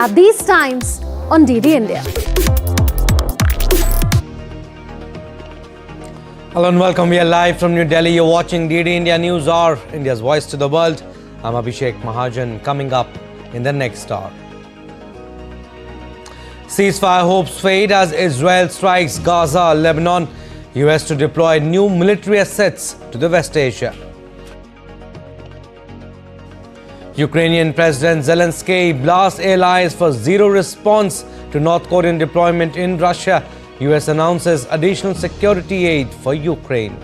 At these times on DD India. Hello and welcome. We are live from New Delhi. You're watching DD India News Hour, India's voice to the world. I'm Abhishek Mahajan. Coming up in the next hour. Ceasefire hopes fade as Israel strikes Gaza, Lebanon. US to deploy new military assets to the West Asia. Ukrainian President Zelensky blasts allies for zero response to North Korean deployment in Russia. US announces additional security aid for Ukraine.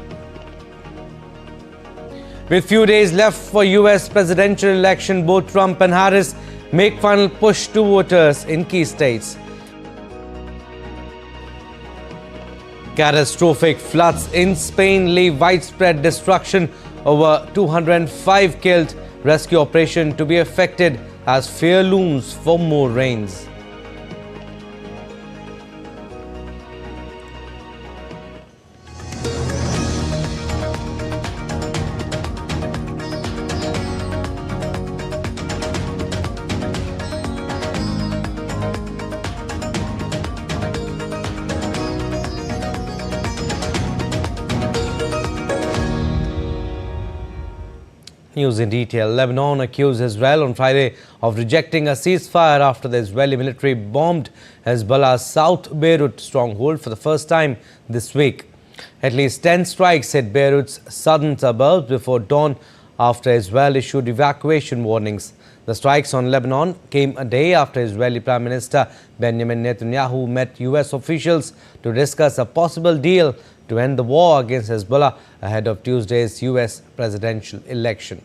With few days left for US presidential election, both Trump and Harris make final push to voters in key states. Catastrophic floods in Spain leave widespread destruction, over 205 killed. Rescue operation to be affected as fear looms for more rains. News in detail. Lebanon accused Israel on Friday of rejecting a ceasefire after the Israeli military bombed Hezbollah's South Beirut stronghold for the first time this week. At least 10 strikes hit Beirut's southern suburbs before dawn after Israel issued evacuation warnings. The strikes on Lebanon came a day after Israeli Prime Minister Benjamin Netanyahu met US officials to discuss a possible deal to end the war against Hezbollah ahead of Tuesday's US presidential election.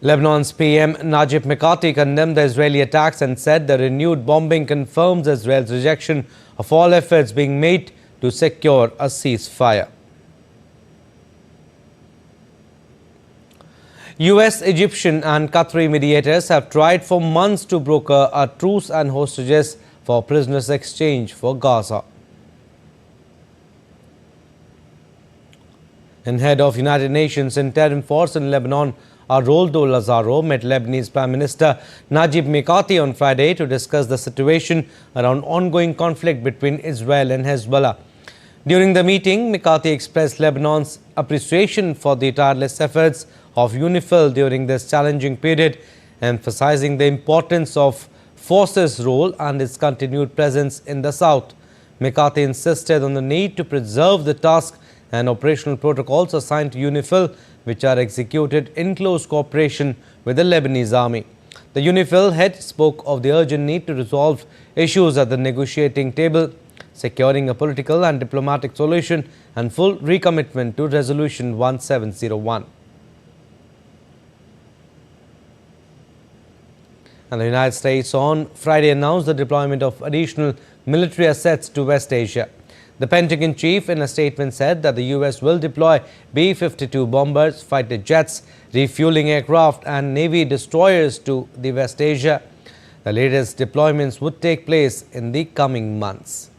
Lebanon's PM Najib Mikati condemned the Israeli attacks and said the renewed bombing confirms Israel's rejection of all efforts being made to secure a ceasefire. US, Egyptian and Qatari mediators have tried for months to broker a truce and hostages for prisoners exchange for Gaza. And head of United Nations interim force in Lebanon, Aroldo Lazaro, met Lebanese Prime Minister Najib Mikati on Friday to discuss the situation around ongoing conflict between Israel and Hezbollah. During the meeting, Mikati expressed Lebanon's appreciation for the tireless efforts of UNIFIL during this challenging period, emphasizing the importance of force's role and its continued presence in the south. Mikati insisted on the need to preserve the task and operational protocols assigned to UNIFIL, which are executed in close cooperation with the Lebanese army. The UNIFIL head spoke of the urgent need to resolve issues at the negotiating table, securing a political and diplomatic solution and full recommitment to Resolution 1701. And the United States on Friday announced the deployment of additional military assets to West Asia. The Pentagon chief in a statement said that the US will deploy B-52 bombers, fighter jets, refueling aircraft and Navy destroyers to the West Asia. The latest deployments would take place in the coming months.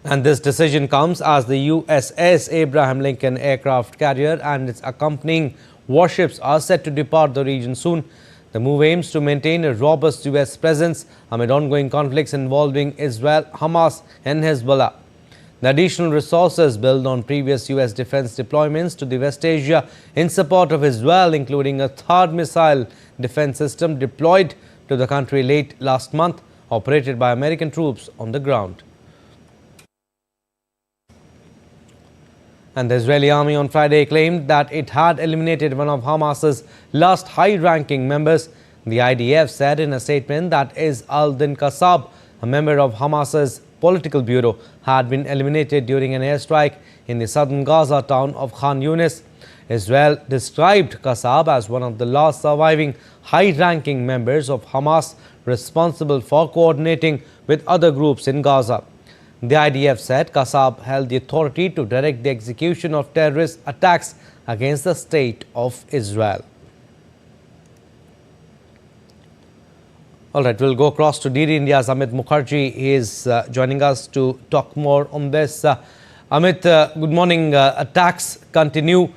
And this decision comes as the USS Abraham Lincoln aircraft carrier and its accompanying warships are set to depart the region soon. The move aims to maintain a robust US presence amid ongoing conflicts involving Israel, Hamas and Hezbollah. The additional resources build on previous US defense deployments to the West Asia in support of Israel, including a third missile defense system deployed to the country late last month, operated by American troops on the ground. And the Israeli army on Friday claimed that it had eliminated one of Hamas's last high-ranking members. The IDF said in a statement that al-Din Qassab, a member of Hamas's political bureau, had been eliminated during an airstrike in the southern Gaza town of Khan Yunis. Israel described Qassab as one of the last surviving high-ranking members of Hamas, responsible for coordinating with other groups in Gaza. The IDF said Qassab held the authority to direct the execution of terrorist attacks against the state of Israel. All right, we'll go across to DD India's Amit Mukherjee. He is joining us to talk more on this. Amit, good morning. Attacks continue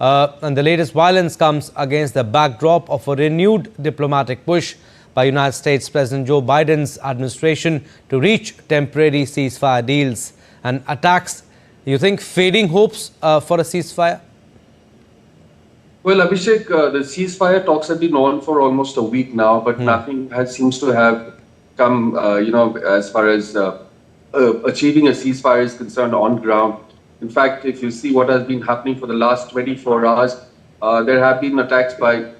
And the latest violence comes against the backdrop of a renewed diplomatic push by United States President Joe Biden's administration to reach temporary ceasefire deals and attacks. You think fading hopes for a ceasefire? Well, Abhishek, the ceasefire talks have been on for almost a week now, but nothing seems to have come, as far as achieving a ceasefire is concerned on ground. In fact, if you see what has been happening for the last 24 hours, there have been attacks by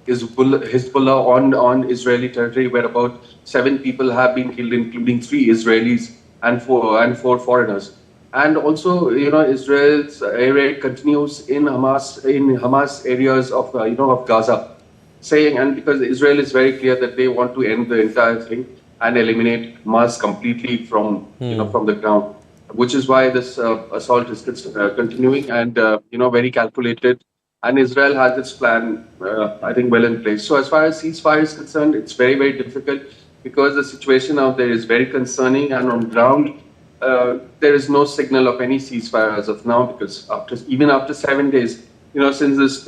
Hezbollah on Israeli territory, where about 7 people have been killed, including 3 Israelis and four foreigners. And also, Israel's air raid continues in Hamas areas of of Gaza, saying, and because Israel is very clear that they want to end the entire thing and eliminate Hamas completely from from the ground, which is why this assault is continuing and very calculated. And Israel has its plan, I think, well in place. So as far as ceasefire is concerned, it's very, very difficult because the situation out there is very concerning, and on ground, there is no signal of any ceasefire as of now, because even after 7 days, since this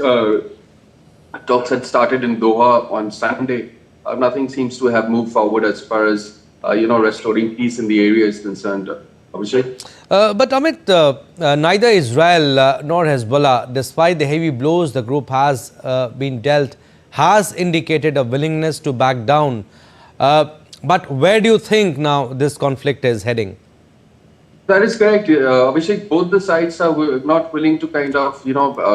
talks had started in Doha on Sunday, nothing seems to have moved forward as far as restoring peace in the area is concerned. Abhishek? But Amit, neither Israel nor Hezbollah, despite the heavy blows the group has been dealt, has indicated a willingness to back down. But where do you think now this conflict is heading? That is correct, Abhishek. Both the sides are not willing to kind of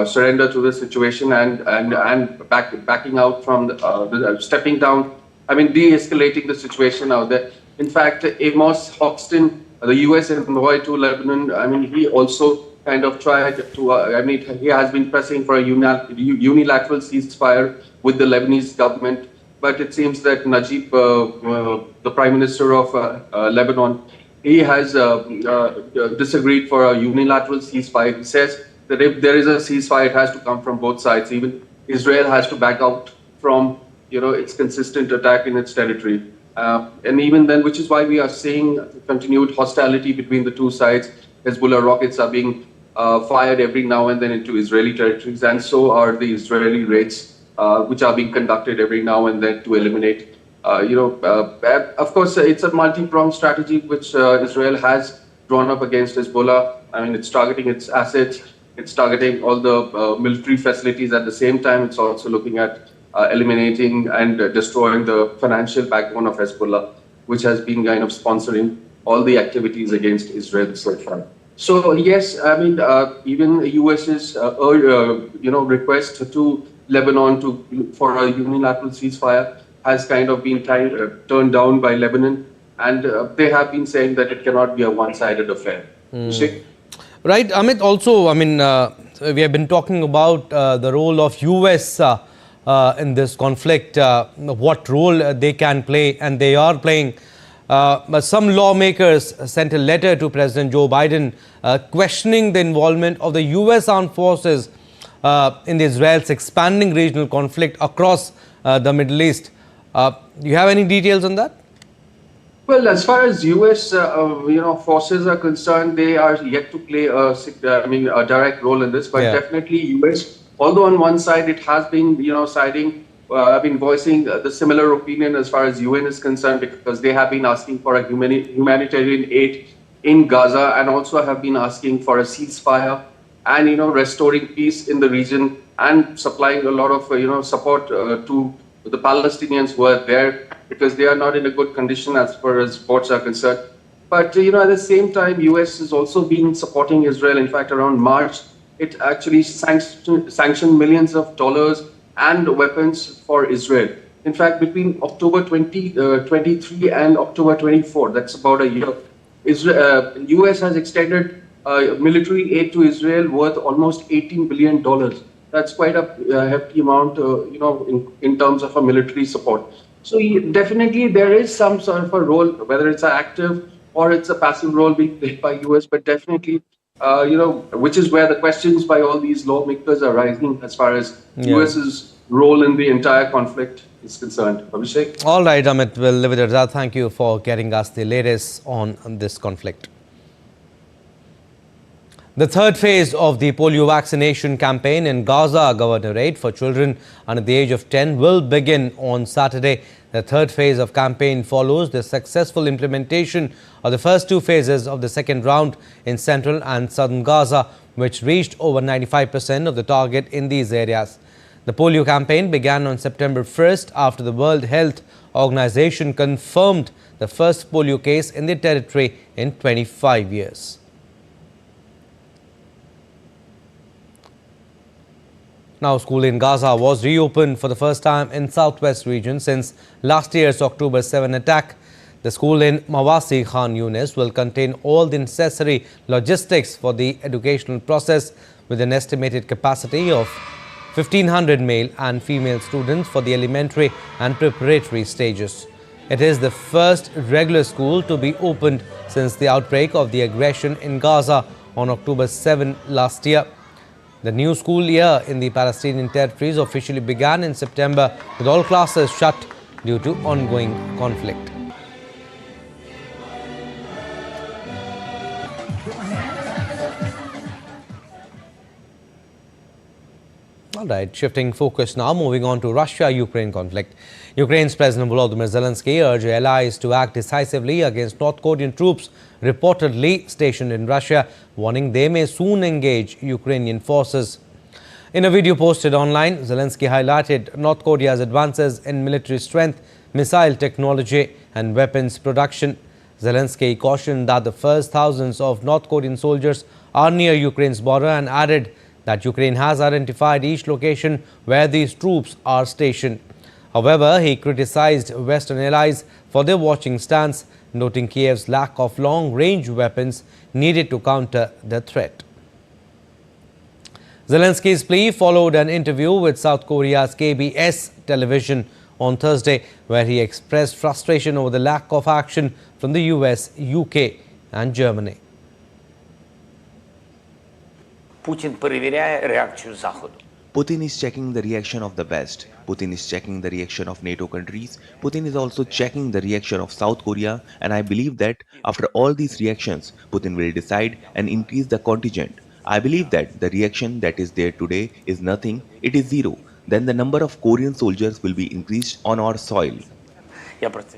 surrender to the situation and backing out from stepping down. I mean, de-escalating the situation out there. In fact, Amos Hoxton, the U.S. envoy to Lebanon, I mean, he also kind of tried to. He has been pressing for a unilateral ceasefire with the Lebanese government, but it seems that Najib, the Prime Minister of Lebanon, he has disagreed for a unilateral ceasefire. He says that if there is a ceasefire, it has to come from both sides. Even Israel has to back out from its consistent attack in its territory. And even then, which is why we are seeing continued hostility between the two sides. Hezbollah rockets are being fired every now and then into Israeli territories, and so are the Israeli raids, which are being conducted every now and then to eliminate. Of course, it's a multi-pronged strategy which Israel has drawn up against Hezbollah. I mean, it's targeting its assets, it's targeting all the military facilities. At the same time, it's also looking at eliminating and destroying the financial backbone of Hezbollah, which has been kind of sponsoring all the activities against Israel so far. So yes, I mean, even the US's request to Lebanon for a unilateral ceasefire has kind of been turned down by Lebanon, and they have been saying that it cannot be a one-sided affair. Right, Amit. Also, I mean, we have been talking about the role of US in this conflict, what role they can play, and they are playing. But some lawmakers sent a letter to President Joe Biden questioning the involvement of the US armed forces in Israel's expanding regional conflict across the Middle East. Do you have any details on that? Well, as far as US forces are concerned, they are yet to play a direct role in this, but definitely US. Although on one side it has been voicing the similar opinion as far as UN is concerned, because they have been asking for a humanitarian aid in Gaza, and also have been asking for a ceasefire and restoring peace in the region, and supplying a lot of support to the Palestinians who are there, because they are not in a good condition as far as reports are concerned. But at the same time, US has also been supporting Israel. In fact, around March, it actually sanctioned millions of dollars and weapons for Israel. In fact, between October 2023 and October 24, that's about a year, US has extended military aid to Israel worth almost $18 billion. That's quite a hefty amount, in terms of a military support. So definitely there is some sort of a role, whether it's an active or it's a passive role being played by US, but definitely, which is where the questions by all these lawmakers are rising as far as US's role in the entire conflict is concerned. Abhishek? All right, Amit, we'll leave it at that. Thank you for getting us the latest on this conflict. The third phase of the polio vaccination campaign in Gaza Governorate for children under the age of 10 will begin on Saturday. The third phase of campaign follows the successful implementation of the first two phases of the second round in central and southern Gaza, which reached over 95% of the target in these areas. The polio campaign began on September 1st after the World Health Organization confirmed the first polio case in the territory in 25 years. Now, school in Gaza was reopened for the first time in southwest region since last year's October 7 attack. The school in Mawasi Khan Yunis will contain all the necessary logistics for the educational process with an estimated capacity of 1,500 male and female students for the elementary and preparatory stages. It is the first regular school to be opened since the outbreak of the aggression in Gaza on October 7 last year. The new school year in the Palestinian territories officially began in September with all classes shut due to ongoing conflict. All right, shifting focus now, moving on to Russia-Ukraine conflict. Ukraine's President Volodymyr Zelensky urged allies to act decisively against North Korean troops reportedly stationed in Russia, warning they may soon engage Ukrainian forces. In a video posted online, Zelensky highlighted North Korea's advances in military strength, missile technology and weapons production. Zelensky cautioned that the first thousands of North Korean soldiers are near Ukraine's border and added that Ukraine has identified each location where these troops are stationed. However, he criticized Western allies for their watching stance, noting Kiev's lack of long-range weapons needed to counter the threat. Zelensky's plea followed an interview with South Korea's KBS television on Thursday, where he expressed frustration over the lack of action from the US, UK and Germany. Putin перевіряє реакцію Заходу. Putin is checking the reaction of the West. Putin is checking the reaction of NATO countries. Putin is also checking the reaction of South Korea. And I believe that after all these reactions, Putin will decide and increase the contingent. I believe that the reaction that is there today is nothing, it is zero. Then the number of Korean soldiers will be increased on our soil. Я про це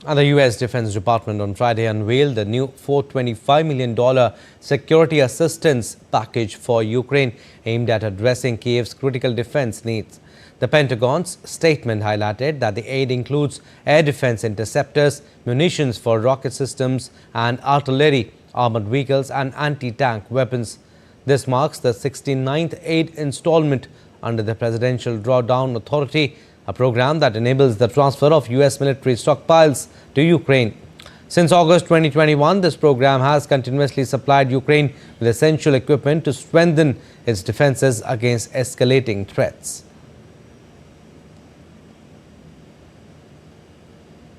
And the U.S. Defense Department on Friday unveiled the new $425 million security assistance package for Ukraine aimed at addressing Kiev's critical defense needs. The Pentagon's statement highlighted that the aid includes air defense interceptors, munitions for rocket systems and artillery, armored vehicles and anti-tank weapons. This marks the 69th aid installment under the Presidential Drawdown Authority, a program that enables the transfer of U.S. military stockpiles to Ukraine. Since August 2021, this program has continuously supplied Ukraine with essential equipment to strengthen its defenses against escalating threats.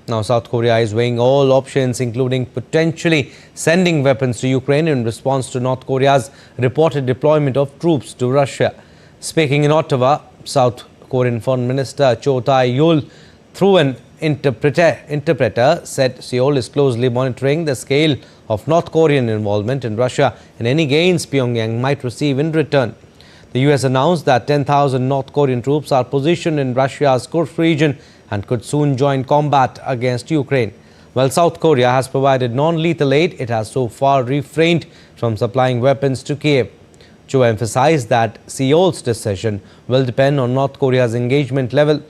Now, South Korea is weighing all options, including potentially sending weapons to Ukraine in response to North Korea's reported deployment of troops to Russia. Speaking in Ottawa, South Korean Foreign Minister Cho Tae-yul, through an interpreter, said Seoul is closely monitoring the scale of North Korean involvement in Russia and any gains Pyongyang might receive in return. The US announced that 10,000 North Korean troops are positioned in Russia's Kursk region and could soon join combat against Ukraine. While South Korea has provided non-lethal aid, it has so far refrained from supplying weapons to Kiev. Cho emphasized that Seoul's decision will depend on North Korea's engagement level.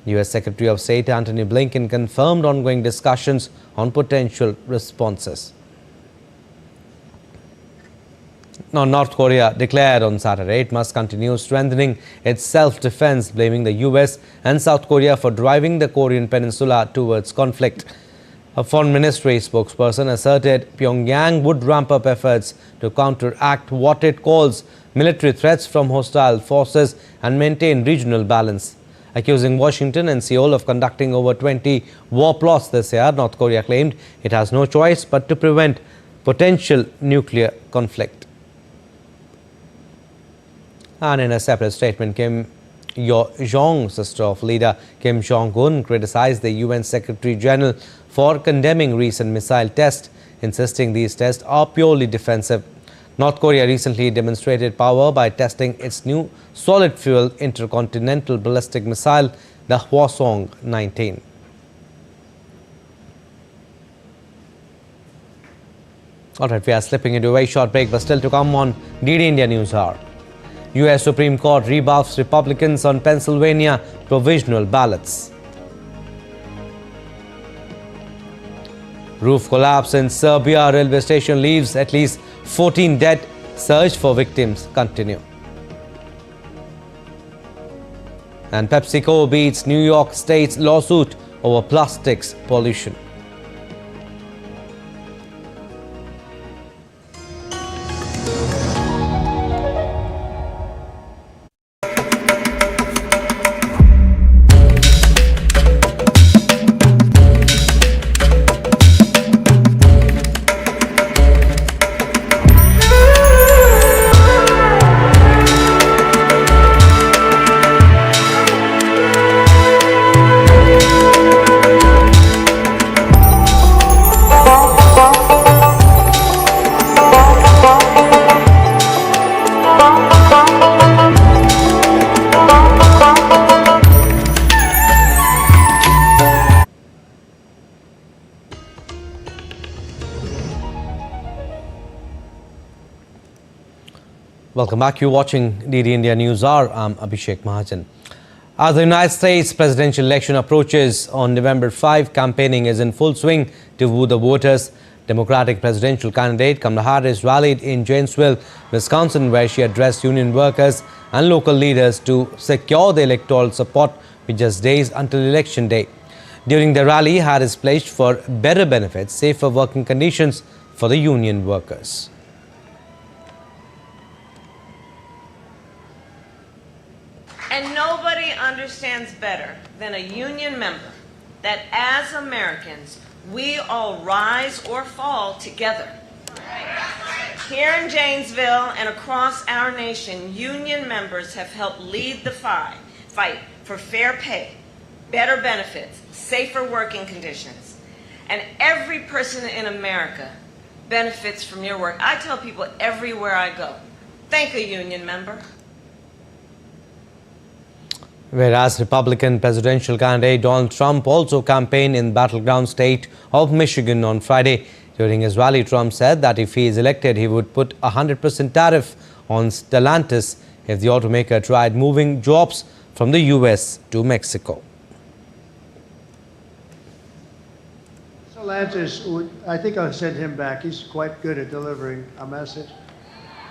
U.S. Secretary of State Antony Blinken confirmed ongoing discussions on potential responses. Now, North Korea declared on Saturday it must continue strengthening its self-defense, blaming the U.S. and South Korea for driving the Korean peninsula towards conflict. A foreign ministry spokesperson asserted Pyongyang would ramp up efforts to counteract what it calls military threats from hostile forces and maintain regional balance. Accusing Washington and Seoul of conducting over 20 war plots this year, North Korea claimed it has no choice but to prevent potential nuclear conflict. And in a separate statement, Kim Yo-jong, sister of leader Kim Jong-un, criticized the UN Secretary General for condemning recent missile tests, insisting these tests are purely defensive. North Korea recently demonstrated power by testing its new solid-fuel intercontinental ballistic missile, the Hwasong-19. All right, we are slipping into a very short break, but still to come on DD India News Hour. U.S. Supreme Court rebuffs Republicans on Pennsylvania provisional ballots. Roof collapse in Serbia railway station leaves at least 14 dead. Search for victims continue. And PepsiCo beats New York State's lawsuit over plastics pollution. Welcome back. You're watching DD India News Hour. I'm Abhishek Mahajan. As the United States presidential election approaches on November 5, campaigning is in full swing to woo the voters. Democratic presidential candidate Kamala Harris rallied in Janesville, Wisconsin, where she addressed union workers and local leaders to secure the electoral support with just days until election day. During the rally, Harris pledged for better benefits, safer working conditions for the union workers. And nobody understands better than a union member that as Americans, we all rise or fall together. Here in Janesville and across our nation, union members have helped lead the fight for fair pay, better benefits, safer working conditions. And every person in America benefits from your work. I tell people everywhere I go, thank a union member. Whereas Republican presidential candidate Donald Trump also campaigned in the battleground state of Michigan on Friday. During his rally, Trump said that if he is elected, he would put a 100% tariff on Stellantis if the automaker tried moving jobs from the U.S. to Mexico. Stellantis, I think I'll send him back. He's quite good at delivering a message.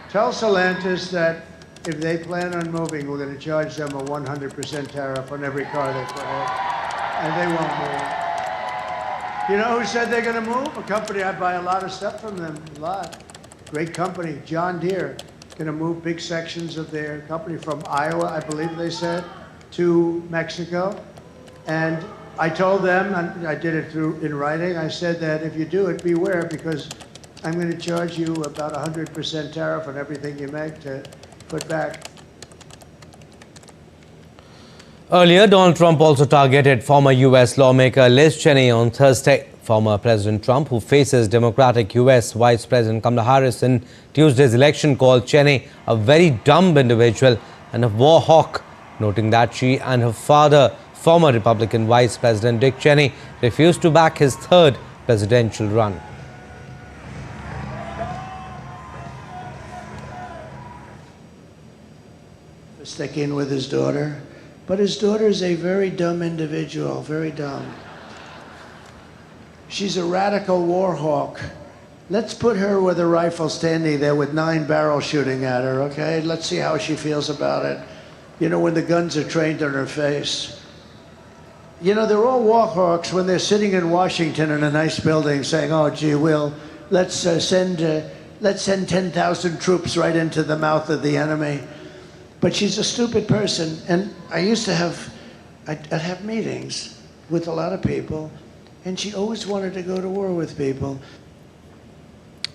Tell Stellantis that if they plan on moving, we're going to charge them a 100% tariff on every car they put in, and they won't move. You know who said they're going to move? A company I buy a lot of stuff from them, a lot. Great company, John Deere, going to move big sections of their company from Iowa, I believe they said, to Mexico. And I told them, and I did it in writing, I said that if you do it, beware, because I'm going to charge you about 100% tariff on everything you make to put back. Earlier, Donald Trump also targeted former U.S. lawmaker Liz Cheney on Thursday. Former President Trump, who faces Democratic U.S. Vice President Kamala Harris in Tuesday's election, called Cheney a very dumb individual and a war hawk, noting that she and her father, former Republican Vice President Dick Cheney, refused to back his third presidential run. Sticking with his daughter, but his daughter is a very dumb individual, very dumb. She's a radical war hawk. Let's put her with a rifle standing there with 9 barrels shooting at her, okay? Let's see how she feels about it. You know, when the guns are trained on her face. You know, they're all war hawks when they're sitting in Washington in a nice building saying, oh, gee, let's send 10,000 troops right into the mouth of the enemy. But she's a stupid person, and I'd have meetings with a lot of people, and she always wanted to go to war with people.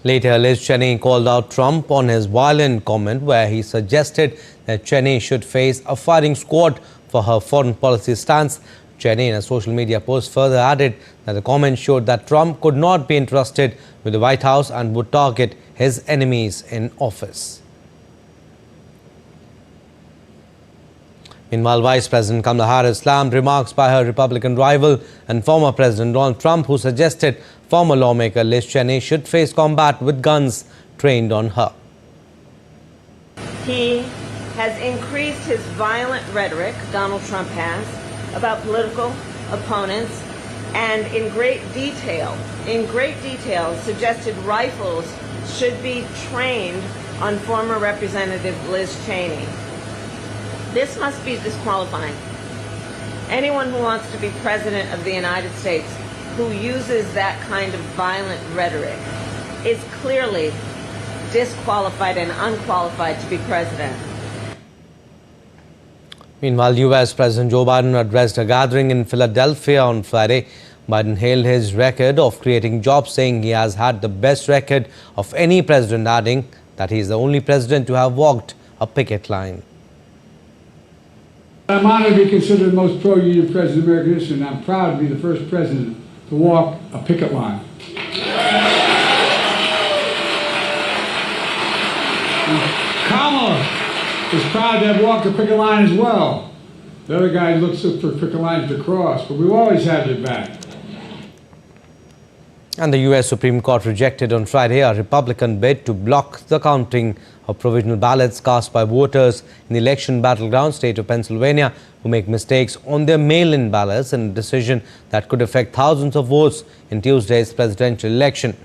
Later, Liz Cheney called out Trump on his violent comment where he suggested that Cheney should face a firing squad for her foreign policy stance. Cheney, in a social media post, further added that the comment showed that Trump could not be entrusted with the White House and would target his enemies in office. Meanwhile, Vice President Kamala Harris slammed remarks by her Republican rival and former President Donald Trump, who suggested former lawmaker Liz Cheney should face combat with guns trained on her. He has increased his violent rhetoric, Donald Trump has, about political opponents, and in great detail suggested rifles should be trained on former Representative Liz Cheney. This must be disqualifying. Anyone who wants to be President of the United States who uses that kind of violent rhetoric is clearly disqualified and unqualified to be President. Meanwhile, U.S. President Joe Biden addressed a gathering in Philadelphia on Friday. Biden hailed his record of creating jobs, saying he has had the best record of any president, adding that he is the only president to have walked a picket line. I'm honored to be considered the most pro-union president in American history, and I'm proud to be the first president to walk a picket line. Kamala is proud to have walked a picket line as well. The other guy looks for picket lines to cross, but we've always had their back. And the U.S. Supreme Court rejected on Friday a Republican bid to block the counting of provisional ballots cast by voters in the election battleground state of Pennsylvania who make mistakes on their mail-in ballots, in a decision that could affect thousands of votes in Tuesday's presidential election.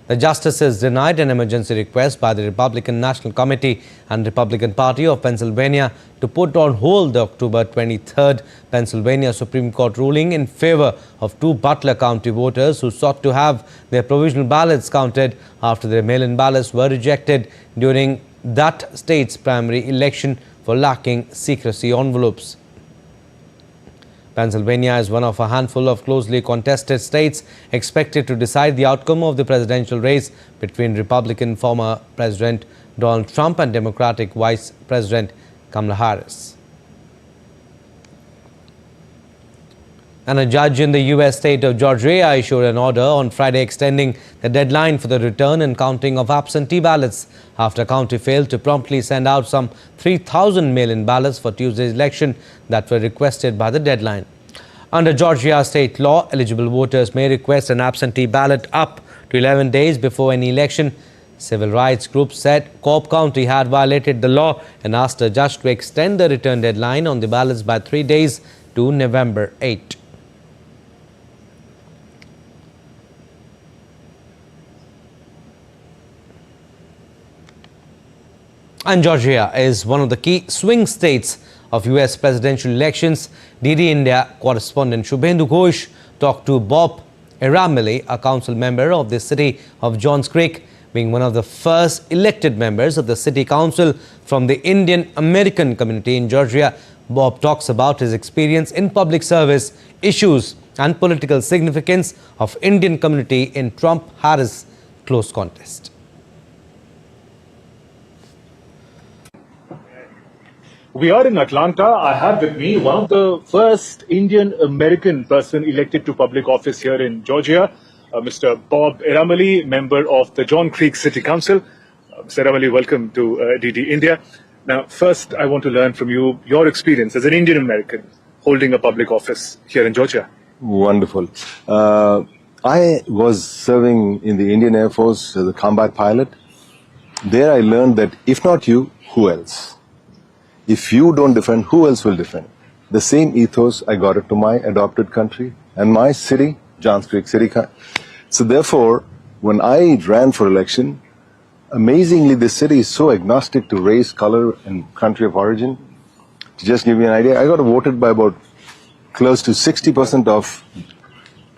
The justices denied an emergency request by the Republican National Committee and Republican Party of Pennsylvania to put on hold the October 23rd Pennsylvania Supreme Court ruling in favor of two Butler County voters who sought to have their provisional ballots counted after their mail-in ballots were rejected during that state's primary election for lacking secrecy envelopes. Pennsylvania is one of a handful of closely contested states expected to decide the outcome of the presidential race between Republican former President Donald Trump and Democratic Vice President Kamala Harris. And a judge in the U.S. state of Georgia issued an order on Friday extending the deadline for the return and counting of absentee ballots after a county failed to promptly send out some 3,000 mail-in ballots for Tuesday's election that were requested by the deadline. Under Georgia state law, eligible voters may request an absentee ballot up to 11 days before any election. Civil rights groups said Cobb County had violated the law and asked a judge to extend the return deadline on the ballots by 3 days to November 8. And Georgia is one of the key swing states of U.S. presidential elections. DD India correspondent Shubhendu Ghosh talked to Bob Eramili, a council member of the city of Johns Creek, being one of the first elected members of the city council from the Indian American community in Georgia. Bob talks about his experience in public service, issues and political significance of Indian community in Trump-Harris close contest. We are in Atlanta. I have with me one of the first Indian American person elected to public office here in Georgia, Mr. Bob Eramili, member of the John Creek City Council. Mr. Eramili, welcome to DD India. Now, first, I want to learn from you your experience as an Indian American holding a public office here in Georgia. Wonderful. I was serving in the Indian Air Force as a combat pilot. There I learned that if not you, who else? If you don't defend, who else will defend? The same ethos, I got it to my adopted country and my city, Johns Creek City. So therefore, when I ran for election, amazingly, this city is so agnostic to race, color, and country of origin. To just give you an idea, I got voted by about close to 60% of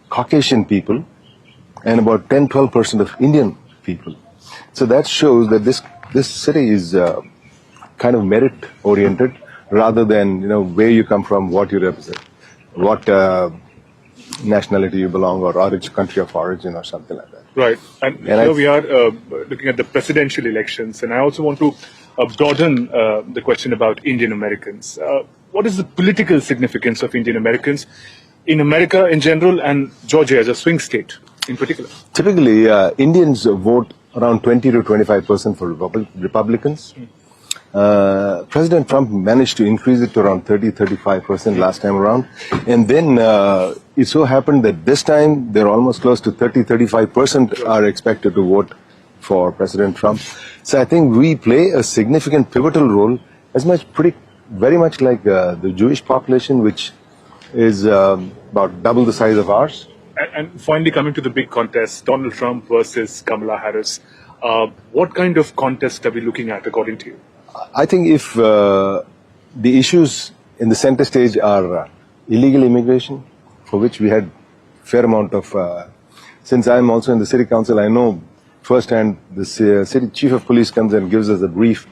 Caucasian people and about 10-12% of Indian people. So that shows that this city is kind of merit-oriented rather than, where you come from, what you represent, what nationality you belong or country of origin or something like that. Right. And here we are looking at the presidential elections. And I also want to broaden the question about Indian Americans. What is the political significance of Indian Americans in America in general and Georgia as a swing state in particular? Typically, Indians vote around 20 to 25% for Republicans. President Trump managed to increase it to around 30-35% last time around. And then it so happened that this time they're almost close to 30-35% are expected to vote for President Trump. So I think we play a significant pivotal role, very much like the Jewish population, which is about double the size of ours. And finally, coming to the big contest, Donald Trump versus Kamala Harris. What kind of contest are we looking at, according to you? I think if the issues in the center stage are illegal immigration, for which we had fair amount of, since I'm also in the city council, I know firsthand the city chief of police comes and gives us a brief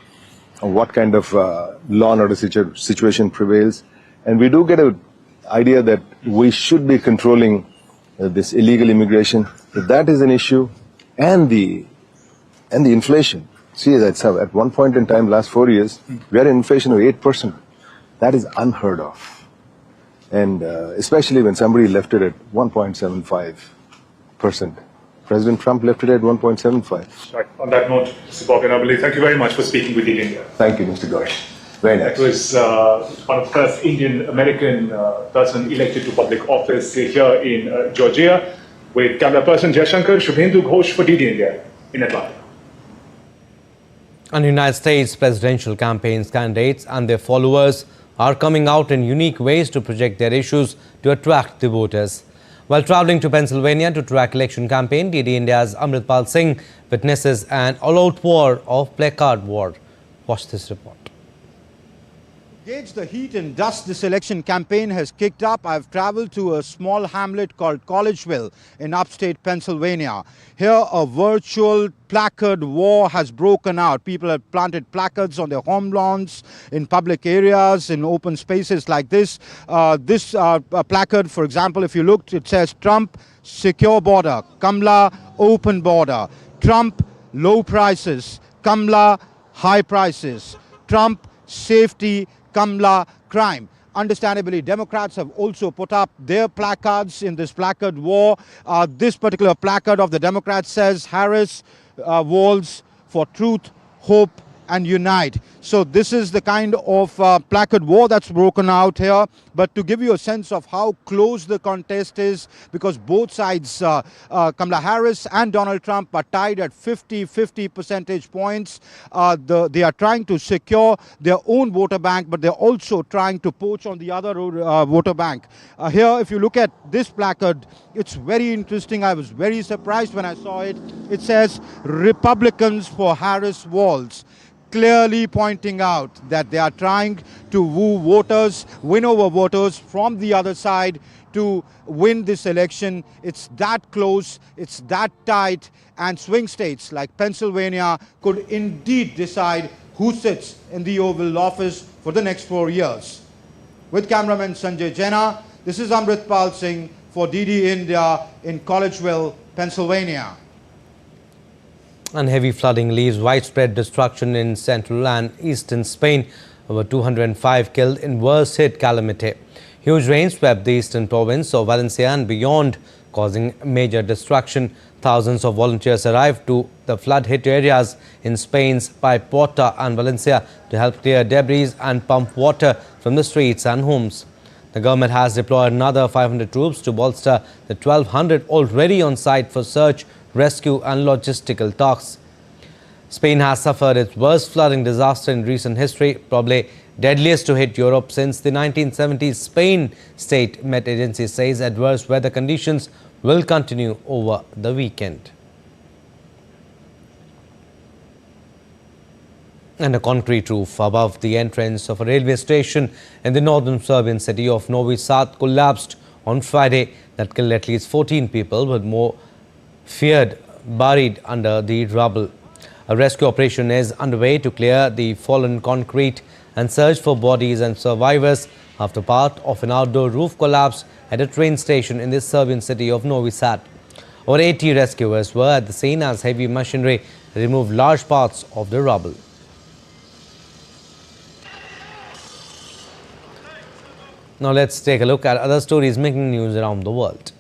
on what kind of law and order situation prevails. And we do get an idea that we should be controlling this illegal immigration. If that is an issue, and the inflation. See, that's at one point in time, last 4 years, we had an inflation of 8%. That is unheard of. And especially when somebody left it at 1.75%. President Trump left it at 1.75. Right. On that note, Mr. Bob Enabali, thank you very much for speaking with India. Thank you, Mr. Ghosh. Very nice. That was one of the first Indian-American person elected to public office here in Georgia, with camera person Jayashankar Shubhendu Ghosh for DD India in Atlanta. And United States presidential campaigns candidates and their followers are coming out in unique ways to project their issues to attract the voters. While travelling to Pennsylvania to track election campaign, DD India's Amritpal Singh witnesses an all-out war of placard war. Watch this report. Gauge the heat and dust this election campaign has kicked up. I've traveled to a small hamlet called Collegeville in upstate Pennsylvania. Here a virtual placard war has broken out. People have planted placards on their home lawns, in public areas, in open spaces like this. This placard, for example, if you looked, it says Trump, secure border. Kamala, open border. Trump, low prices. Kamala, high prices. Trump, safety. Kamala, crime. Understandably, Democrats have also put up their placards in this placard war. This particular placard of the Democrats says Harris, Walz for truth, hope and unite. So this is the kind of placard war that's broken out here. But to give you a sense of how close the contest is, because both sides, Kamala Harris and Donald Trump, are tied at 50 percentage points. They are trying to secure their own voter bank, but they're also trying to poach on the other voter bank. Here, if you look at this placard, it's very interesting. I was very surprised when I saw it. It says, Republicans for Harris Walz, clearly pointing out that they are trying to woo voters, win over voters from the other side to win this election. It's that close, it's that tight, and swing states like Pennsylvania could indeed decide who sits in the Oval Office for the next 4 years. With cameraman Sanjay Jena, this is Amritpal Singh for DD India in Collegeville, Pennsylvania. And heavy flooding leaves widespread destruction in central and eastern Spain. Over 205 killed in worst hit calamity. Huge rain swept the eastern province of Valencia and beyond, causing major destruction. Thousands of volunteers arrived to the flood-hit areas in Spain's Paiporta and Valencia to help clear debris and pump water from the streets and homes. The government has deployed another 500 troops to bolster the 1,200 already on site for search, rescue and logistical tasks. Spain has suffered its worst flooding disaster in recent history, probably deadliest to hit Europe since the 1970s. Spain State Met Agency says adverse weather conditions will continue over the weekend. And a concrete roof above the entrance of a railway station in the northern Serbian city of Novi Sad collapsed on Friday. That killed at least 14 people, with more feared buried under the rubble. A rescue operation is underway to clear the fallen concrete and search for bodies and survivors after part of an outdoor roof collapsed at a train station in the Serbian city of Novi Sad. Over 80 rescuers were at the scene as heavy machinery removed large parts of the rubble. Now let's take a look at other stories making news around the world.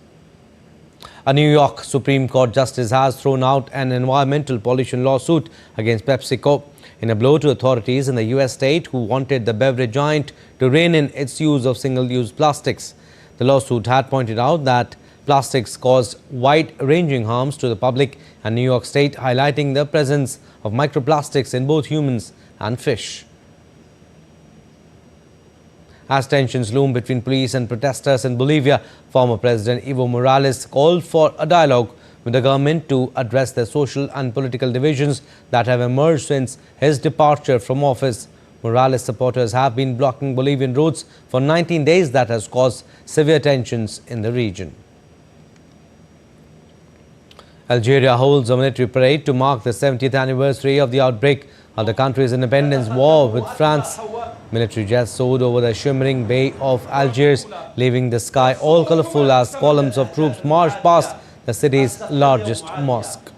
A New York Supreme Court justice has thrown out an environmental pollution lawsuit against PepsiCo in a blow to authorities in the US state who wanted the beverage giant to rein in its use of single-use plastics. The lawsuit had pointed out that plastics caused wide-ranging harms to the public and New York State, highlighting the presence of microplastics in both humans and fish. As tensions loom between police and protesters in Bolivia, former President Evo Morales called for a dialogue with the government to address the social and political divisions that have emerged since his departure from office. Morales supporters have been blocking Bolivian roads for 19 days. That has caused severe tensions in the region. Algeria holds a military parade to mark the 70th anniversary of the outbreak of the country's independence war with France. Military jets soared over the shimmering Bay of Algiers, leaving the sky all colorful as columns of troops marched past the city's largest mosque.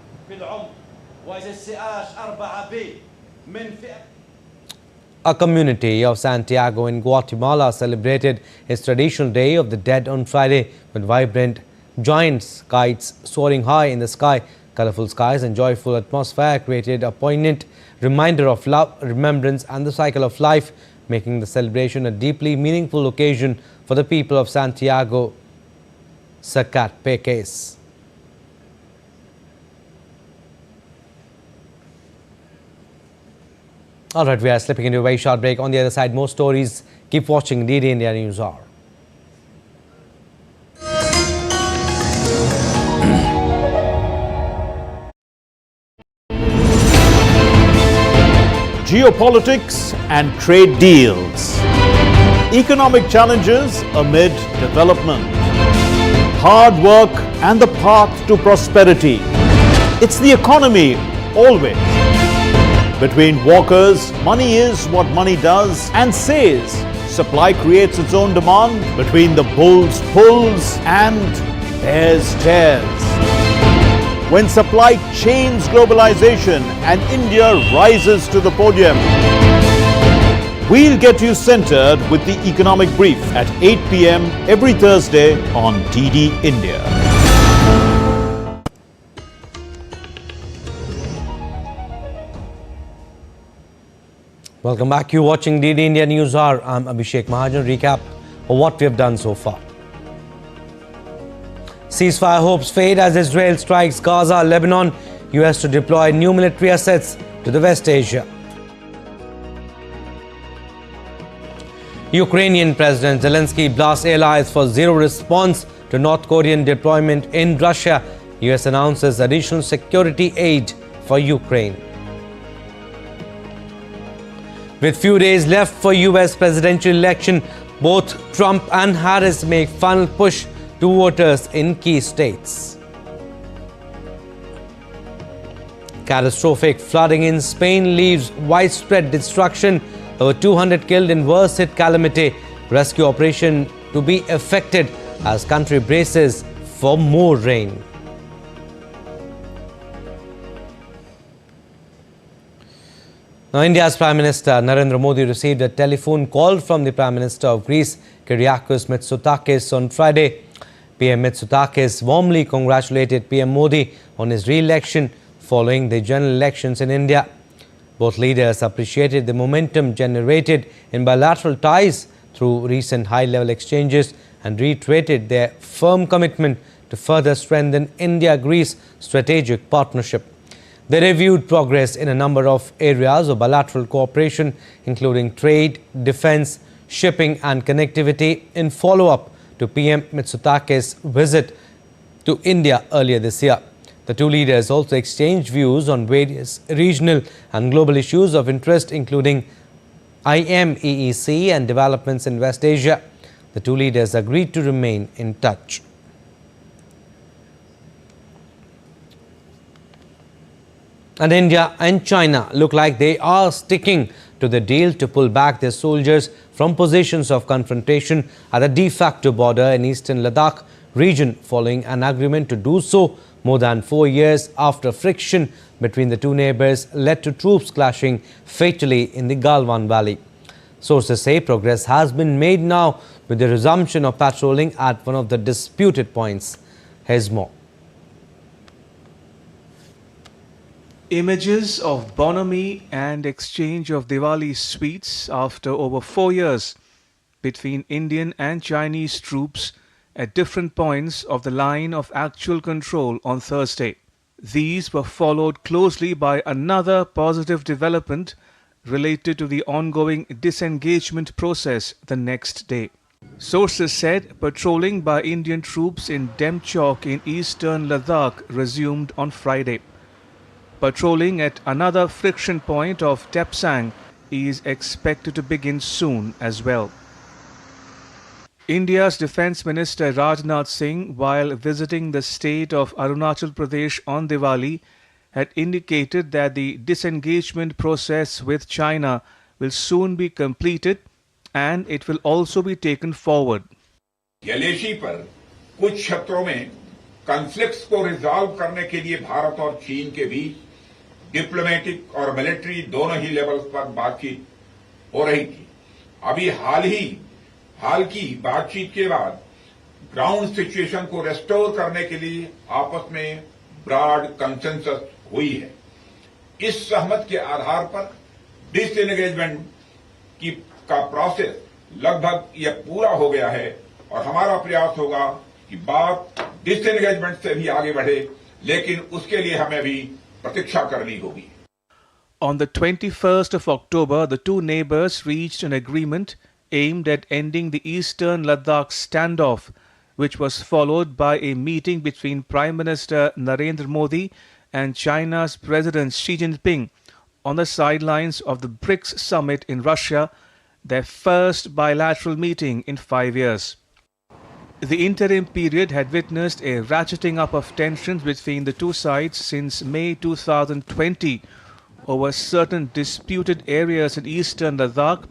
A community of Santiago in Guatemala celebrated its traditional Day of the Dead on Friday with vibrant giant kites soaring high in the sky. Colorful skies and joyful atmosphere created a poignant reminder of love, remembrance and the cycle of life, making the celebration a deeply meaningful occasion for the people of Santiago, Zacatecas. All right, we are slipping into a very short break. On the other side, more stories. Keep watching DD India News Hour. Geopolitics and trade deals. Economic challenges amid development. Hard work and the path to prosperity. It's the economy always. Between walkers, money is what money does and says. Supply creates its own demand. Between the bulls pulls and bears tears. When supply chains globalization and India rises to the podium. We'll get you centered with the economic brief at 8 p.m. every Thursday on DD India. Welcome back. You're watching DD India News Hour. I'm Abhishek Mahajan. Recap of what we have done so far. Ceasefire hopes fade as Israel strikes Gaza, Lebanon. US to deploy new military assets to the West Asia. Ukrainian President Zelensky blasts allies for zero response to North Korean deployment in Russia. US announces additional security aid for Ukraine. With few days left for US presidential election, both Trump and Harris make final push to voters in key states. Catastrophic flooding in Spain leaves widespread destruction. Over 200 killed in worst hit calamity. Rescue operation to be effected as country braces for more rain. Now, India's Prime Minister Narendra Modi received a telephone call from the Prime Minister of Greece, Kyriakos Mitsotakis, on Friday. PM Mitsotakis warmly congratulated PM Modi on his re-election following the general elections in India. Both leaders appreciated the momentum generated in bilateral ties through recent high-level exchanges and reiterated their firm commitment to further strengthen India-Greece strategic partnership. They reviewed progress in a number of areas of bilateral cooperation, including trade, defense, shipping and connectivity, in follow-up to PM Mitsotakis' visit to India earlier this year. The two leaders also exchanged views on various regional and global issues of interest, including IMEEC and developments in West Asia. The two leaders agreed to remain in touch. And India and China look like they are sticking to the deal to pull back their soldiers from positions of confrontation at the de facto border in eastern Ladakh region, following an agreement to do so more than 4 years after friction between the two neighbors led to troops clashing fatally in the Galwan Valley. Sources say progress has been made now with the resumption of patrolling at one of the disputed points. Here's more. Images of bonhomie and exchange of Diwali sweets after over 4 years between Indian and Chinese troops at different points of the line of actual control on Thursday. These were followed closely by another positive development related to the ongoing disengagement process the next day. Sources said patrolling by Indian troops in Demchok in eastern Ladakh resumed on Friday. Patrolling at another friction point of Tepsang is expected to begin soon as well. India's Defence Minister Rajnath Singh, while visiting the state of Arunachal Pradesh on Diwali, had indicated that the disengagement process with China will soon be completed and it will also be taken forward. यलेशी पर कुछ क्षेत्रों में conflicts को resolve करने के लिए भारत और चीन के बीच डिप्लोमेटिक और मिलिट्री दोनों ही लेवल्स पर बातचीत हो रही थी। अभी हाल की बातचीत के बाद ग्राउंड सिचुएशन को रेस्टोर करने के लिए आपस में ब्रॉड कंसेंसस हुई है। इस सहमत के आधार पर डिसएंगेजमेंट का प्रोसेस लगभग यह पूरा हो गया है और हमारा प्रयास होगा कि बात डिसएंगेजमेंट से भी आगे बढ़े, लेकिन उसके लिए हमें भी प्रतीक्षा करनी होगी। On the 21st of October, the two neighbors reached an agreement aimed at ending the eastern Ladakh standoff, which was followed by a meeting between Prime Minister Narendra Modi and China's President Xi Jinping on the sidelines of the BRICS summit in Russia, their first bilateral meeting in 5 years. The interim period had witnessed a ratcheting up of tensions between the two sides since May 2020 over certain disputed areas in eastern Ladakh,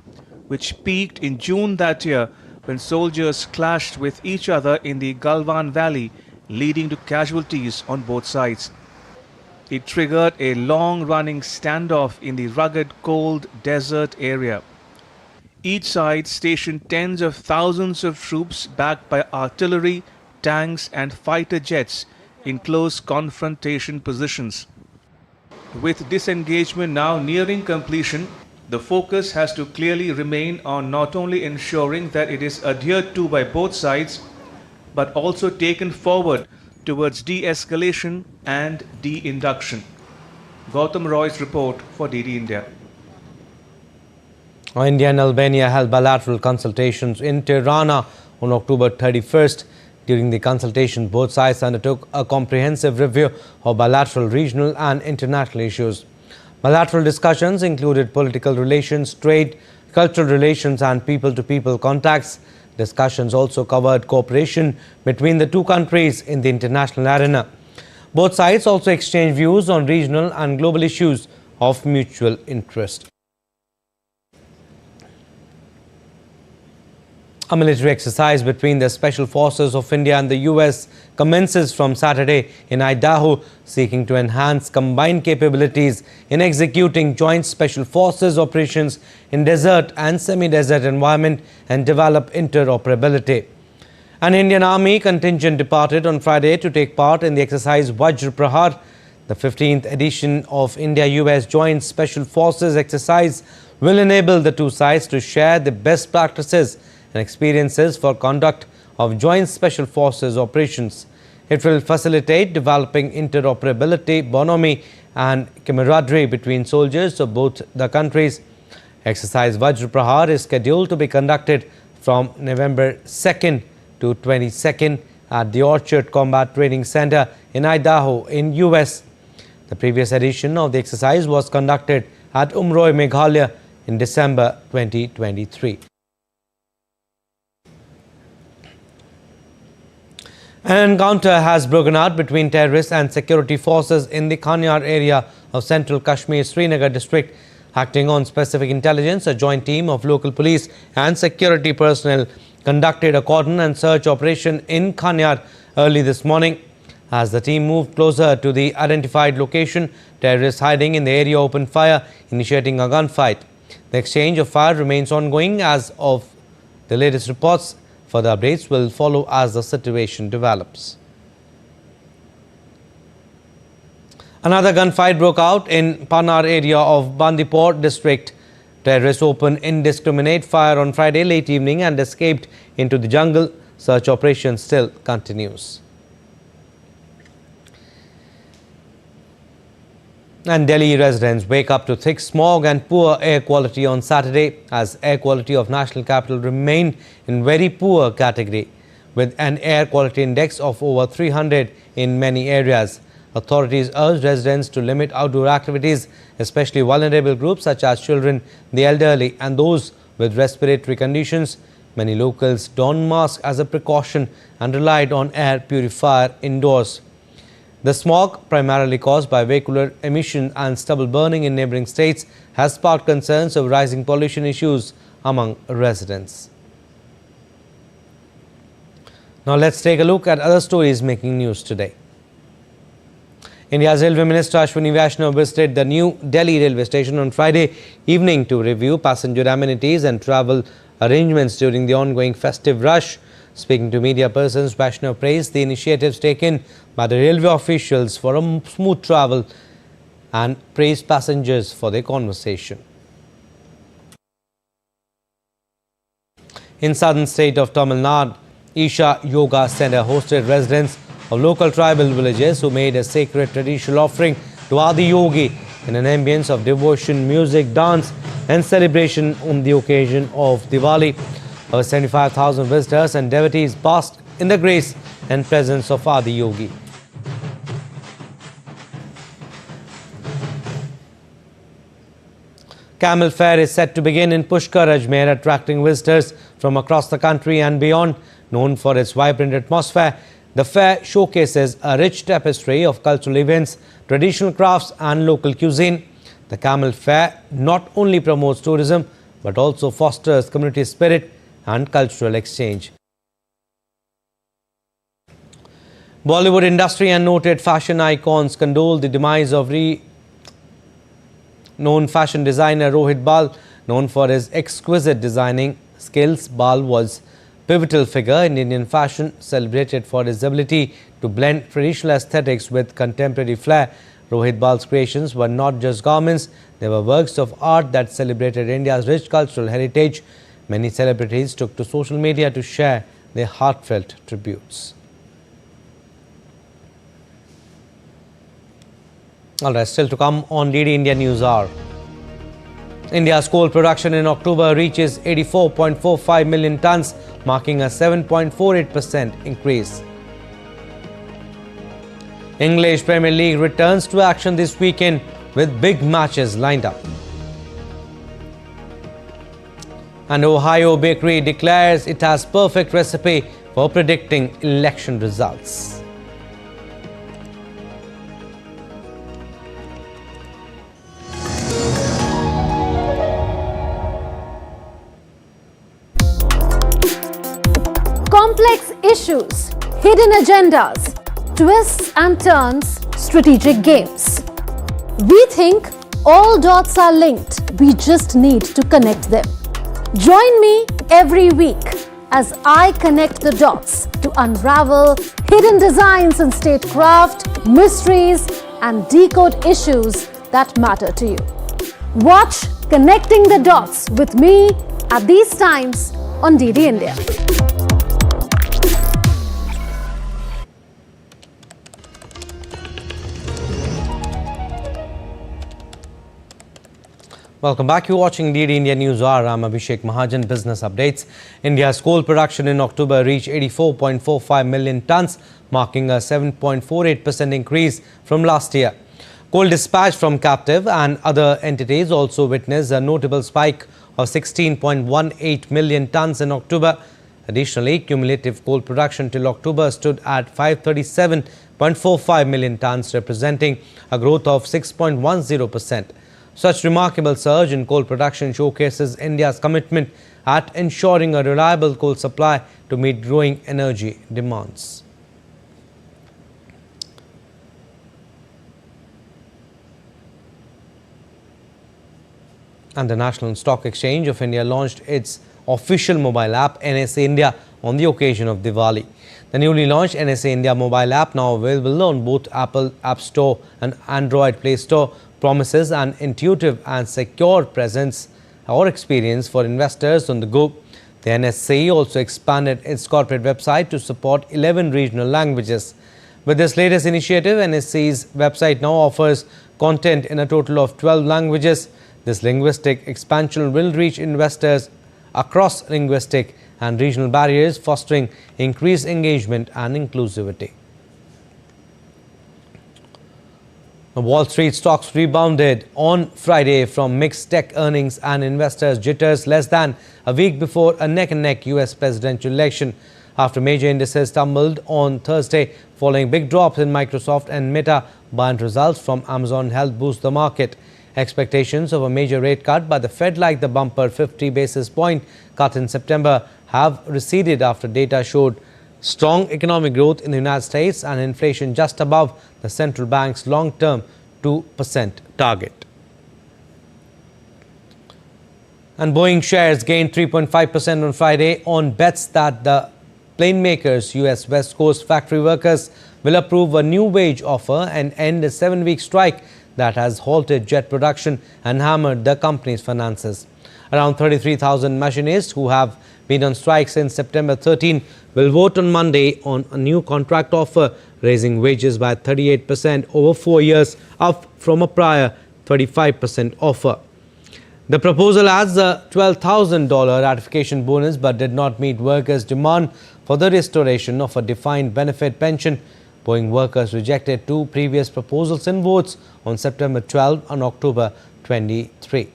which peaked in June that year when soldiers clashed with each other in the Galwan Valley, leading to casualties on both sides. It triggered a long-running standoff in the rugged, cold desert area. Each side stationed tens of thousands of troops backed by artillery, tanks and fighter jets in close confrontation positions. With disengagement now nearing completion, the focus has to clearly remain on not only ensuring that it is adhered to by both sides, but also taken forward towards de-escalation and de-induction. Gautam Roy's report for DD India. India and Albania held bilateral consultations in Tirana on October 31st. During the consultation, both sides undertook a comprehensive review of bilateral, regional and international issues. Bilateral discussions included political relations, trade, cultural relations and people-to-people contacts. Discussions also covered cooperation between the two countries in the international arena. Both sides also exchanged views on regional and global issues of mutual interest. A military exercise between the Special Forces of India and the US commences from Saturday in Idaho, seeking to enhance combined capabilities in executing joint Special Forces operations in desert and semi-desert environment and develop interoperability. An Indian Army contingent departed on Friday to take part in the exercise Vajra Prahar. The 15th edition of India-US Joint Special Forces exercise will enable the two sides to share the best practices and experiences for conduct of joint special forces operations. It will facilitate developing interoperability, bonhomie and camaraderie between soldiers of both the countries. Exercise Vajra Prahar is scheduled to be conducted from November 2nd to 22nd at the Orchard Combat Training Center in Idaho in US. The previous edition of the exercise was conducted at Umroi, Meghalaya in December 2023. An encounter has broken out between terrorists and security forces in the Kanyar area of central Kashmir, Srinagar district. Acting on specific intelligence, a joint team of local police and security personnel conducted a cordon and search operation in Kanyar early this morning. As the team moved closer to the identified location, terrorists hiding in the area opened fire, initiating a gunfight. The exchange of fire remains ongoing as of the latest reports. Further updates will follow as the situation develops. Another gunfight broke out in Panar area of Bandipur district. Terrorists opened indiscriminate fire on Friday late evening and escaped into the jungle. Search operation still continues. And Delhi residents wake up to thick smog and poor air quality on Saturday as air quality of national capital remained in very poor category with an air quality index of over 300 in many areas. Authorities urged residents to limit outdoor activities, especially vulnerable groups such as children, the elderly and those with respiratory conditions. Many locals donned masks as a precaution and relied on air purifier indoors. The smog, primarily caused by vehicular emission and stubble burning in neighbouring states, has sparked concerns of rising pollution issues among residents. Now let's take a look at other stories making news today. India's Railway Minister Ashwini Vaishnav visited the New Delhi railway station on Friday evening to review passenger amenities and travel arrangements during the ongoing festive rush. Speaking to media persons, Vaishnav praised the initiatives taken by the railway officials for a smooth travel and praised passengers for their conversation. In southern state of Tamil Nadu, Isha Yoga Center hosted residents of local tribal villages who made a sacred traditional offering to Adi Yogi in an ambience of devotion, music, dance and celebration on the occasion of Diwali. Over 75,000 visitors and devotees basked in the grace and presence of Adi Yogi. Camel Fair is set to begin in Pushkar, Ajmer, attracting visitors from across the country and beyond. Known for its vibrant atmosphere, the fair showcases a rich tapestry of cultural events, traditional crafts and local cuisine. The Camel Fair not only promotes tourism but also fosters community spirit and cultural exchange. Bollywood industry and noted fashion icons condole the demise of known fashion designer Rohit Bal. Known for his exquisite designing skills, Bal was pivotal figure in Indian fashion, celebrated for his ability to blend traditional aesthetics with contemporary flair. Rohit Bal's creations were not just garments, they were works of art that celebrated India's rich cultural heritage. Many celebrities took to social media to share their heartfelt tributes. Alright, still to come on DD India News Hour. India's coal production in October reaches 84.45 million tons, marking a 7.48% increase. English Premier League returns to action this weekend with big matches lined up. And Ohio Bakery declares it has perfect recipe for predicting election results. Complex issues, hidden agendas, twists and turns, strategic games. We think all dots are linked. We just need to connect them. Join me every week as I connect the dots to unravel hidden designs in statecraft, mysteries, and decode issues that matter to you. Watch Connecting the Dots with me at these times on DD India. Welcome back. You're watching DD India News Hour. I'm Abhishek Mahajan. Business updates. India's coal production in October reached 84.45 million tons, marking a 7.48% increase from last year. Coal dispatch from captive and other entities also witnessed a notable spike of 16.18 million tons in October. Additionally, cumulative coal production till October stood at 537.45 million tons, representing a growth of 6.10%. Such remarkable surge in coal production showcases India's commitment at ensuring a reliable coal supply to meet growing energy demands. And the National Stock Exchange of India launched its official mobile app, NSE India, on the occasion of Diwali. The newly launched NSA India mobile app, now available on both Apple App Store and Android Play Store, promises an intuitive and secure presence or experience for investors on the go. The NSA also expanded its corporate website to support 11 regional languages. With this latest initiative, NSA's website now offers content in a total of 12 languages. This linguistic expansion will reach investors across linguistic and regional barriers, fostering increased engagement and inclusivity. Wall Street stocks rebounded on Friday from mixed tech earnings and investors' jitters less than a week before a neck-and-neck US presidential election, after major indices tumbled on Thursday following big drops in Microsoft and Meta. Buying results from Amazon helped boost the market. Expectations of a major rate cut by the Fed, like the bumper 50 basis point cut in September, have receded after data showed strong economic growth in the United States and inflation just above the central bank's long-term 2% target. And Boeing shares gained 3.5% on Friday on bets that the plane maker's US West Coast factory workers will approve a new wage offer and end a 7-week strike that has halted jet production and hammered the company's finances. Around 33,000 machinists who have been on strike since September 13 will vote on Monday on a new contract offer, raising wages by 38% over 4 years, up from a prior 35% offer. The proposal adds a $12,000 ratification bonus but did not meet workers' demand for the restoration of a defined benefit pension. Boeing workers rejected 2 previous proposals in votes on September 12 and October 23.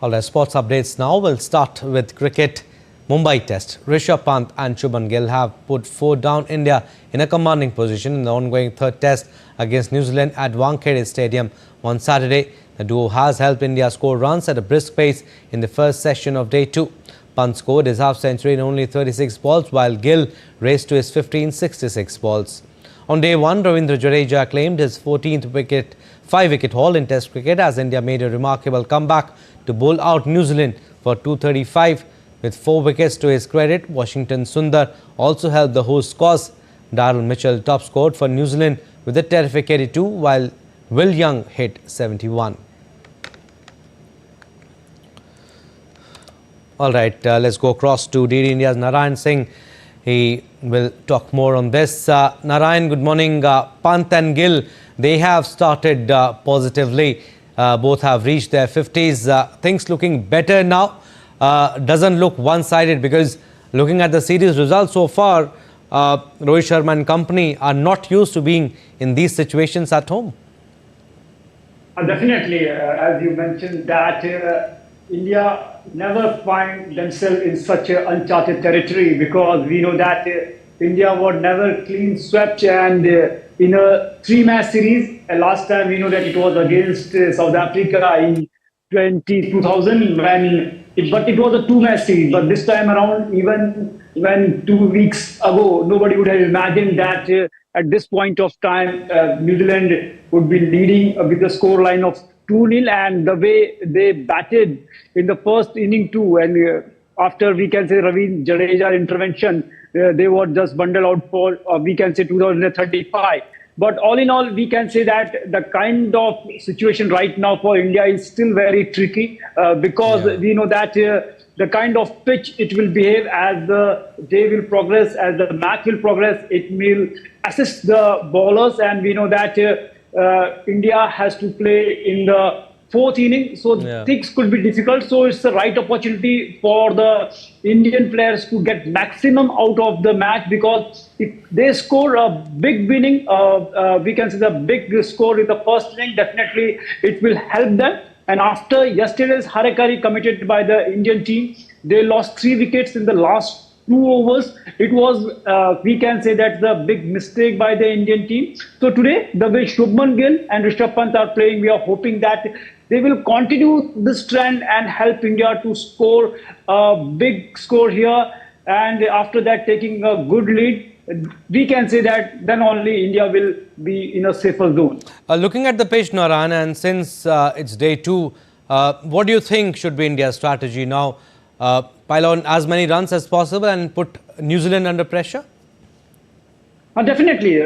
All right, sports updates now. We'll start with cricket. Mumbai Test. Rishabh Pant and Shubman Gill have put 4 down India in a commanding position in the ongoing third Test against New Zealand at Wankhede Stadium on Saturday. The duo has helped India score runs at a brisk pace in the first session of Day 2. Pant scored his half-century in only 36 balls, while Gill raced to his 1566 balls. On Day 1, Ravindra Jadeja claimed his 14th wicket, 5-wicket haul in Test cricket as India made a remarkable comeback to bowl out New Zealand for 235 with 4 wickets to his credit. Washington Sundar also helped the hosts cause. Darrell Mitchell top scored for New Zealand with a terrific 82, while Will Young hit 71. All right, let's go across to DD India's Narayan Singh. He will talk more on this. Narayan, good morning. Pant and Gill, they have started positively. Both have reached their 50s. Things looking better now. Doesn't look one-sided, because looking at the series results so far, Rohit Sharma and company are not used to being in these situations at home. Definitely, as you mentioned, that India never find themselves in such uncharted territory, because we know that India was never clean swept, and in a 3-match series, last time we know that it was against South Africa in 2000, but it was a 2-match series. But this time around, even when 2 weeks ago, nobody would have imagined that at this point of time, New Zealand would be leading with a scoreline of 2-0, and the way they batted in the first inning too, and after, we can say, Ravindra Jadeja intervention, they were just bundled out for, we can say, 2035. But all in all, we can say that the kind of situation right now for India is still very tricky, because we know that the kind of pitch it will behave as the day will progress, as the match will progress, it will assist the bowlers, and we know that India has to play in the 4th inning, so things could be difficult. So it's the right opportunity for the Indian players to get maximum out of the match, because if they score a big winning, we can say the big score in the first inning, definitely it will help them. And after yesterday's harakiri committed by the Indian team, they lost 3 wickets in the last 2 overs. It was, we can say, that's the big mistake by the Indian team. So today, the way Shubman Gill and Rishabh Pant are playing, we are hoping that they will continue this trend and help India to score a big score here. And after that, taking a good lead, we can say that then only India will be in a safer zone. Looking at the pitch, Narayan, and since it's Day 2, what do you think should be India's strategy now? pile on as many runs as possible and put New Zealand under pressure? Definitely.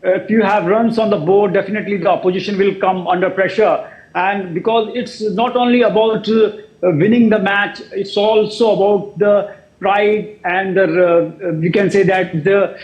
If you have runs on the board, definitely the opposition will come under pressure. And because it's not only about winning the match, it's also about the pride and we can say that the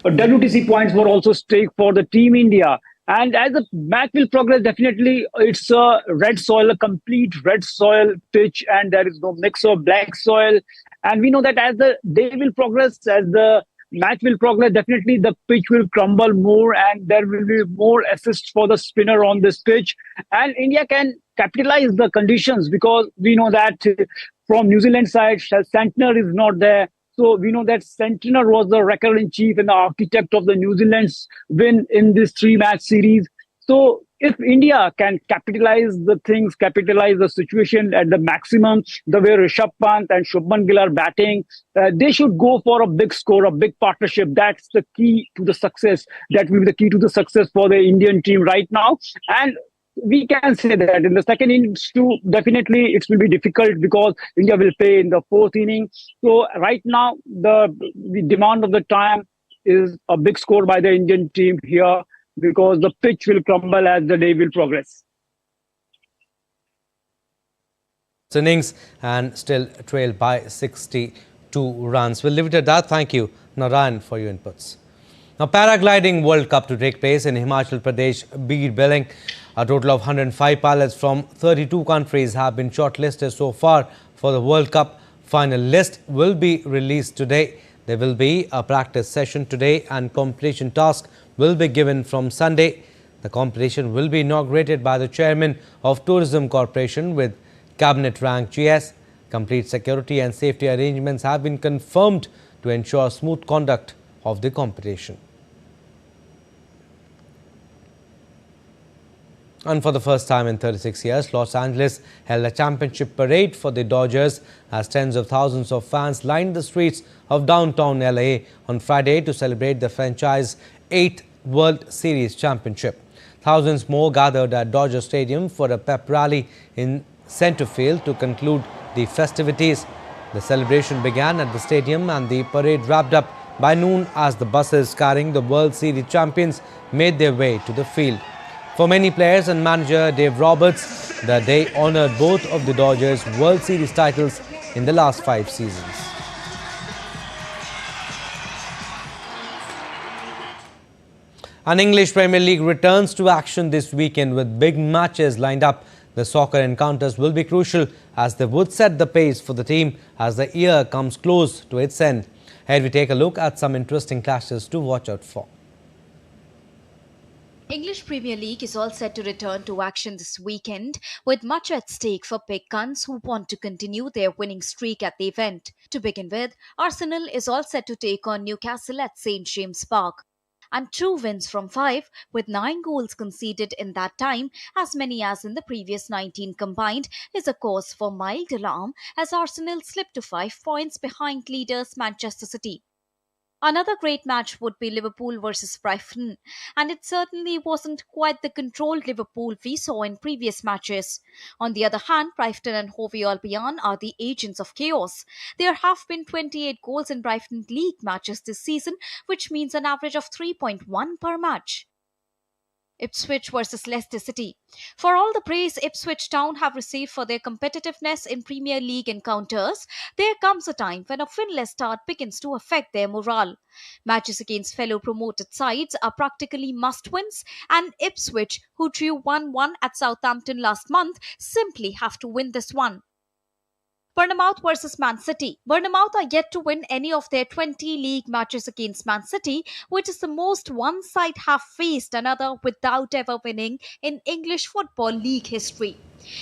WTC points were also stake for the Team India. And as the match will progress, definitely it's a red soil, a complete red soil pitch, and there is no mix of black soil. And we know that as the day will progress, as the match will progress, definitely the pitch will crumble more and there will be more assists for the spinner on this pitch. And India can capitalize the conditions because we know that from New Zealand side, Santner is not there. So we know that Santner was the wrecker-in-chief and the architect of the New Zealand's win in this 3-match series. So if India can capitalize the things, capitalize the situation at the maximum, the way Rishabh Pant and Shubman Gill are batting, they should go for a big score, a big partnership. That's the key to the success. That will be the key to the success for the Indian team right now. And we can say that in the second innings too, definitely it will be difficult because India will play in the 4th inning. So right now, the demand of the time is a big score by the Indian team here because the pitch will crumble as the day will progress. Innings and still trailed by 62 runs. We'll leave it at that. Thank you, Narayan, for your inputs. Now, Paragliding World Cup to take place in Himachal Pradesh, Bir Billing. A total of 105 pilots from 32 countries have been shortlisted so far for the World Cup. Final list will be released today. There will be a practice session today and completion task will be given from Sunday. The competition will be inaugurated by the Chairman of Tourism Corporation with Cabinet rank GS. Complete security and safety arrangements have been confirmed to ensure smooth conduct of the competition. And for the first time in 36 years, Los Angeles held a championship parade for the Dodgers as tens of thousands of fans lined the streets of downtown LA on Friday to celebrate the franchise's 8th World Series championship. Thousands more gathered at Dodger Stadium for a pep rally in center field to conclude the festivities. The celebration began at the stadium and the parade wrapped up by noon as the buses carrying the World Series champions made their way to the field. For many players and manager Dave Roberts, the day honored both of the Dodgers' World Series titles in the last 5 seasons. An English Premier League returns to action this weekend with big matches lined up. The soccer encounters will be crucial as they would set the pace for the team as the year comes close to its end. Here we take a look at some interesting clashes to watch out for. English Premier League is all set to return to action this weekend, with much at stake for big guns who want to continue their winning streak at the event. To begin with, Arsenal is all set to take on Newcastle at St James Park. And 2 wins from 5, with 9 goals conceded in that time, as many as in the previous 19 combined, is a cause for mild alarm as Arsenal slipped to 5 points behind leaders Manchester City. Another great match would be Liverpool versus Brighton, and it certainly wasn't quite the controlled Liverpool we saw in previous matches. On the other hand, Brighton and Hove Albion are the agents of chaos. There have been 28 goals in Brighton league matches this season, which means an average of 3.1 per match. Ipswich versus Leicester City. For all the praise Ipswich Town have received for their competitiveness in Premier League encounters, there comes a time when a winless start begins to affect their morale. Matches against fellow promoted sides are practically must-wins, and Ipswich, who drew 1-1 at Southampton last month, simply have to win this one. Bournemouth versus Man City. Bournemouth are yet to win any of their 20 league matches against Man City, which is the most one side have faced another without ever winning in English Football League history.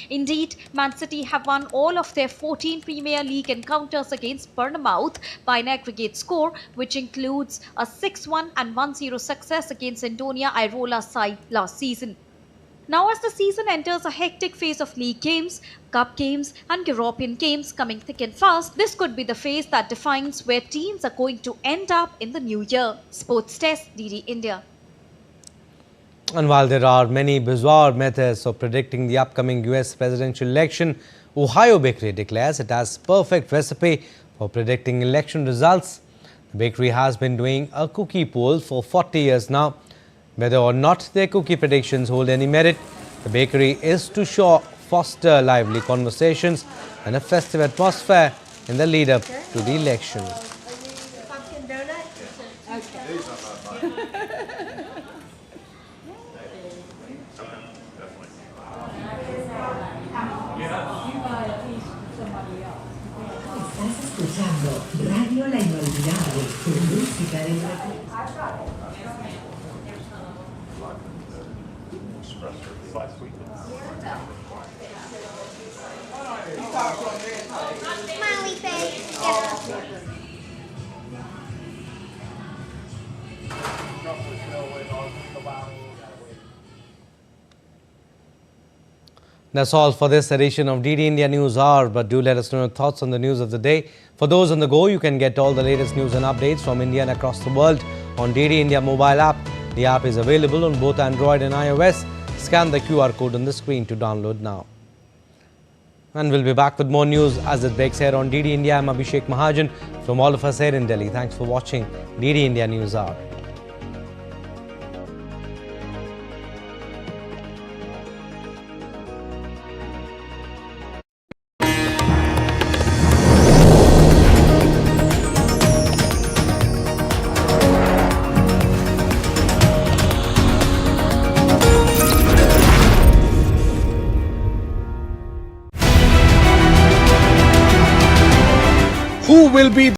Indeed, Man City have won all of their 14 Premier League encounters against Bournemouth by an aggregate score, which includes a 6-1 and 1-0 success against Antonio Irola's side last season. Now, as the season enters a hectic phase of league games, cup games and European games coming thick and fast, this could be the phase that defines where teams are going to end up in the new year. Sports Desk, DD India. And while there are many bizarre methods of predicting the upcoming US presidential election, Ohio bakery declares it has perfect recipe for predicting election results. The bakery has been doing a cookie poll for 40 years now. Whether or not their cookie predictions hold any merit, the bakery is to foster lively conversations and a festive atmosphere in the lead up to the election. Estás escuchando Radio La Inolvidable, tu música del Smiley face. That's all for this edition of DD India News Hour, but do let us know your thoughts on the news of the day. For those on the go, you can get all the latest news and updates from India and across the world on DD India mobile app. The app is available on both Android and iOS. Scan the QR code on the screen to download now. And we'll be back with more news as it breaks here on DD India. I'm Abhishek Mahajan from all of us here in Delhi. Thanks for watching DD India News Hour. Who will be